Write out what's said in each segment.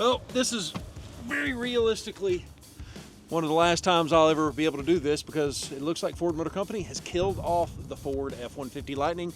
Well, this is very realistically one of the last times I'll ever be able to do this because it looks like Ford Motor Company has killed off the Ford F-150 Lightning.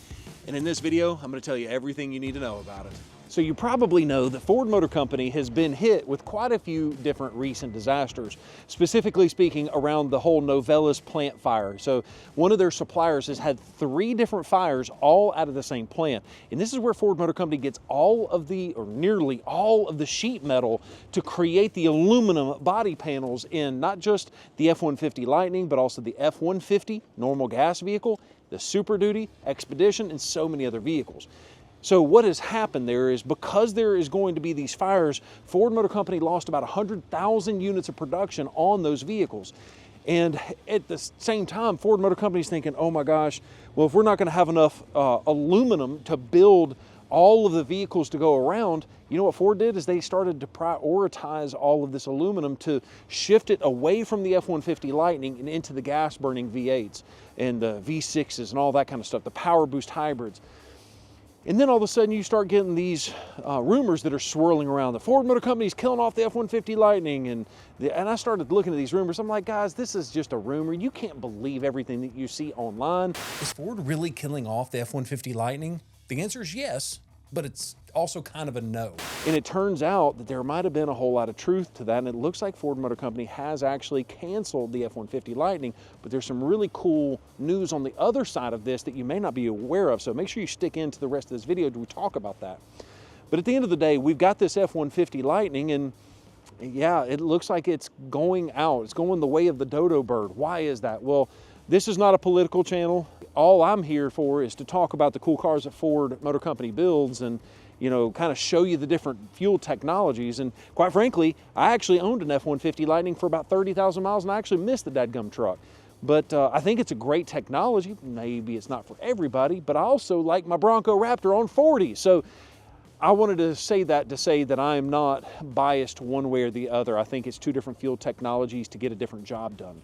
And in this video, I'm going to tell you everything you need to know about it. So you probably know that Ford Motor Company has been hit with quite a few different recent disasters, specifically speaking around the whole Novelis plant fire. So one of their suppliers has had 3 different fires all out of the same plant. And this is where Ford Motor Company gets all of the, or nearly all of the sheet metal to create the aluminum body panels in not just the F-150 Lightning, but also the F-150 normal gas vehicle, the Super Duty, Expedition, and so many other vehicles. So what has happened there is because there is going to be these fires, Ford Motor Company lost about 100,000 units of production on those vehicles. And at the same time, Ford Motor Company is thinking, oh my gosh, well, if we're not going to have enough aluminum to build all of the vehicles to go around, you know what Ford did is they started to prioritize all of this aluminum to shift it away from the F-150 Lightning and into the gas-burning V8s and the V6s and all that kind of stuff, the power boost hybrids. And then all of a sudden you start getting these rumors that are swirling around. The Ford Motor Company is killing off the F-150 Lightning. And I started looking at these rumors. I'm like, guys, this is just a rumor. You can't believe everything that you see online. Is Ford really killing off the F-150 Lightning? The answer is yes, but it's also kind of a no. And it turns out that there might have been a whole lot of truth to that, and it looks like Ford Motor Company has actually canceled the F-150 Lightning, but there's some really cool news on the other side of this that you may not be aware of, so make sure you stick into the rest of this video to talk about that. But at the end of the day, we've got this F-150 Lightning, and yeah, it looks like it's going out. It's going the way of the dodo bird. Why is that? Well, this is not a political channel. All I'm here for is to talk about the cool cars that Ford Motor Company builds and, you know, kind of show you the different fuel technologies. And quite frankly, I actually owned an F-150 Lightning for about 30,000 miles and I actually missed the dadgum truck. But I think it's a great technology. Maybe it's not for everybody, but I also like my Bronco Raptor on 40. So I wanted to say that I'm not biased one way or the other. I think it's 2 different fuel technologies to get a different job done.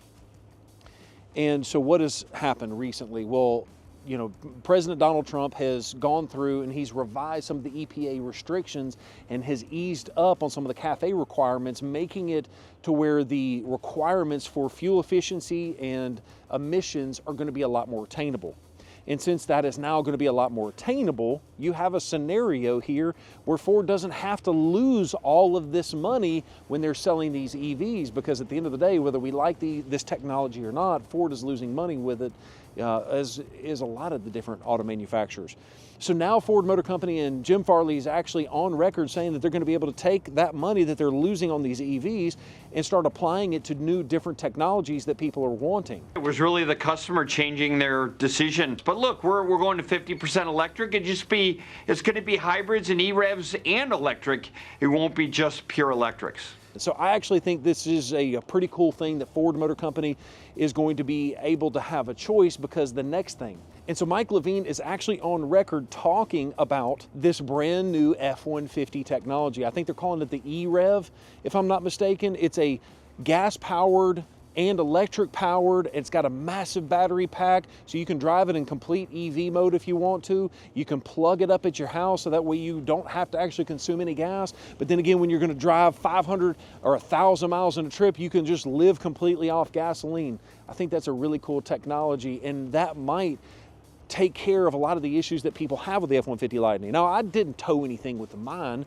And so what has happened recently? Well, you know, President Donald Trump has gone through and he's revised some of the EPA restrictions and has eased up on some of the CAFE requirements, making it to where the requirements for fuel efficiency and emissions are going to be a lot more attainable. And since that is now going to be a lot more attainable, you have a scenario here where Ford doesn't have to lose all of this money when they're selling these EVs, because at the end of the day, whether we like this technology or not, Ford is losing money with it, as is a lot of the different auto manufacturers. So now Ford Motor Company and Jim Farley is actually on record saying that they're going to be able to take that money that they're losing on these EVs and start applying it to new different technologies that people are wanting. It was really the customer changing their decision. But look, we're going to 50% electric. It's going to be hybrids and E-revs and electric. It won't be just pure electrics. So I actually think this is a pretty cool thing that Ford Motor Company is going to be able to have a choice, because the next thing. And so Mike Levine is actually on record talking about this brand new F-150 technology. I think they're calling it the E-rev, if I'm not mistaken. It's a gas-powered and electric powered. It's got a massive battery pack, so you can drive it in complete EV mode if you want to. You can plug it up at your house, so that way you don't have to actually consume any gas. But then again, when you're going to drive 500 or 1,000 miles in a trip, you can just live completely off gasoline. I think that's a really cool technology, and that might take care of a lot of the issues that people have with the F-150 Lightning. Now, I didn't tow anything with mine,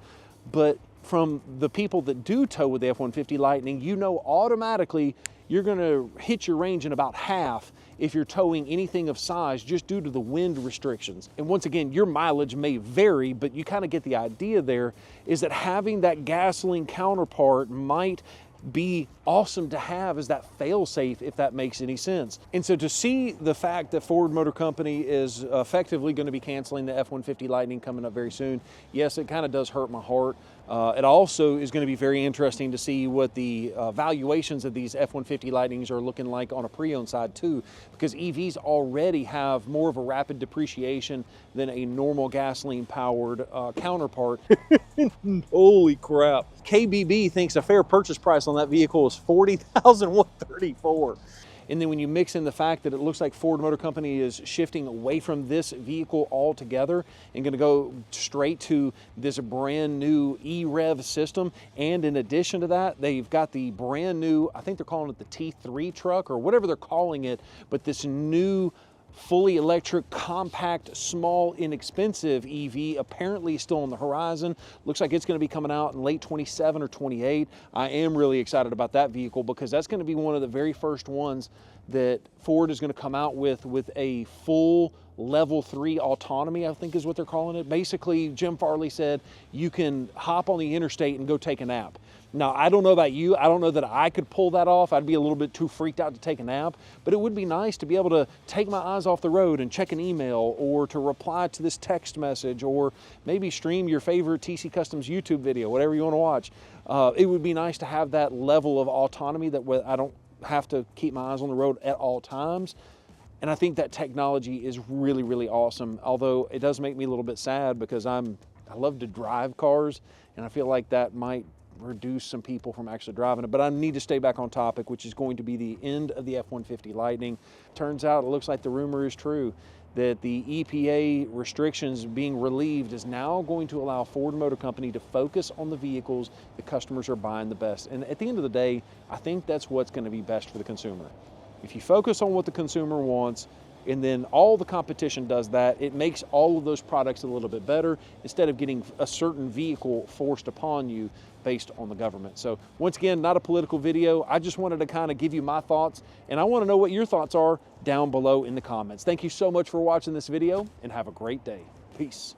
but from the people that do tow with the F-150 Lightning, you know automatically you're going to hit your range in about half if you're towing anything of size, just due to the wind restrictions. And once again, your mileage may vary, but you kind of get the idea there, is that having that gasoline counterpart might be awesome to have as that fail-safe, if that makes any sense. And so to see the fact that Ford Motor Company is effectively going to be canceling the F-150 Lightning coming up very soon, yes, it kind of does hurt my heart. It also is going to be very interesting to see what the valuations of these F-150 Lightnings are looking like on a pre-owned side too, because EVs already have more of a rapid depreciation than a normal gasoline-powered counterpart. Holy crap. KBB thinks a fair purchase price on that vehicle is $40,134. And then when you mix in the fact that it looks like Ford Motor Company is shifting away from this vehicle altogether and going to go straight to this brand new E-Rev system. And in addition to that, they've got the brand new, I think they're calling it the T3 truck or whatever they're calling it, but this new fully electric, compact, small, inexpensive EV apparently still on the horizon. Looks like it's going to be coming out in late 27 or 28. I am really excited about that vehicle because that's going to be one of the very first ones that Ford is going to come out with a full level 3 autonomy, I think is what they're calling it. Basically, Jim Farley said you can hop on the interstate and go take a nap. Now, I don't know about you. I don't know that I could pull that off. I'd be a little bit too freaked out to take a nap, but it would be nice to be able to take my eyes off the road and check an email or to reply to this text message or maybe stream your favorite TC Customs YouTube video, whatever you want to watch. It would be nice to have that level of autonomy that I don't have to keep my eyes on the road at all times. And I think that technology is really, really awesome. Although it does make me a little bit sad because I love to drive cars, and I feel like that might reduce some people from actually driving it. But I need to stay back on topic, which is going to be the end of the F-150 Lightning. Turns out it looks like the rumor is true that the EPA restrictions being relieved is now going to allow Ford Motor Company to focus on the vehicles the customers are buying the best. And at the end of the day, I think that's what's going to be best for the consumer. If you focus on what the consumer wants, and then all the competition does that, it makes all of those products a little bit better instead of getting a certain vehicle forced upon you based on the government. So once again, not a political video. I just wanted to kind of give you my thoughts, and I want to know what your thoughts are down below in the comments. Thank you so much for watching this video, and have a great day. Peace.